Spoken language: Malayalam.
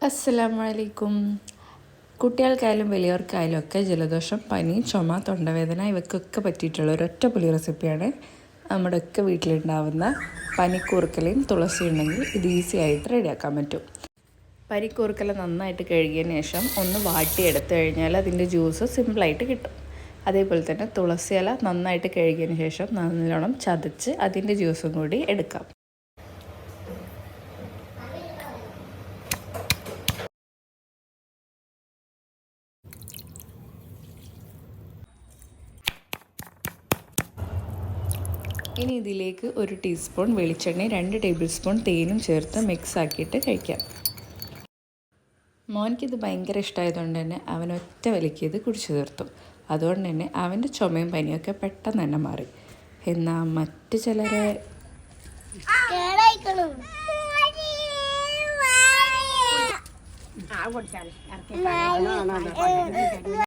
അസ്സലാമലൈക്കും. കുട്ടികൾക്കായാലും വലിയവർക്കായാലും ഒക്കെ ജലദോഷം, പനി, ചുമ, തൊണ്ടവേദന ഇവയ്ക്കൊക്കെ പറ്റിയിട്ടുള്ള ഒരൊറ്റ പുളി റെസിപ്പിയാണ് നമ്മുടെ ഒക്കെ വീട്ടിലുണ്ടാവുന്ന പനിക്കൂർക്കലയും തുളസി ഉണ്ടെങ്കിൽ ഇത് ഈസി ആയിട്ട് റെഡിയാക്കാൻ പറ്റും. പനിക്കൂർക്കല നന്നായിട്ട് കഴുകിയതിന് ശേഷം ഒന്ന് വാട്ടിയെടുത്തു കഴിഞ്ഞാൽ അതിൻ്റെ ജ്യൂസ് സിമ്പിളായിട്ട് കിട്ടും. അതേപോലെ തന്നെ തുളസി ഇല നന്നായിട്ട് കഴുകിയതിന് ശേഷം നല്ലോണം ചതച്ച് അതിൻ്റെ ജ്യൂസും കൂടി എടുക്കാം. ഇനി ഇതിലേക്ക് 1 ടീസ്പൂൺ വെളിച്ചെണ്ണയും 2 ടേബിൾ സ്പൂൺ തേനും ചേർത്ത് മിക്സ് ആക്കിയിട്ട് കഴിക്കാം. മോനിക്കിത് ഭയങ്കര ഇഷ്ടമായതുകൊണ്ട് തന്നെ അവൻ ഒറ്റ വലിക്ക് ഇത് കുടിച്ചു തീർത്തു. അതുകൊണ്ട് തന്നെ അവൻ്റെ ചുമയും പനിയൊക്കെ പെട്ടെന്ന് തന്നെ മാറി. എന്നാൽ മറ്റു ചിലരെ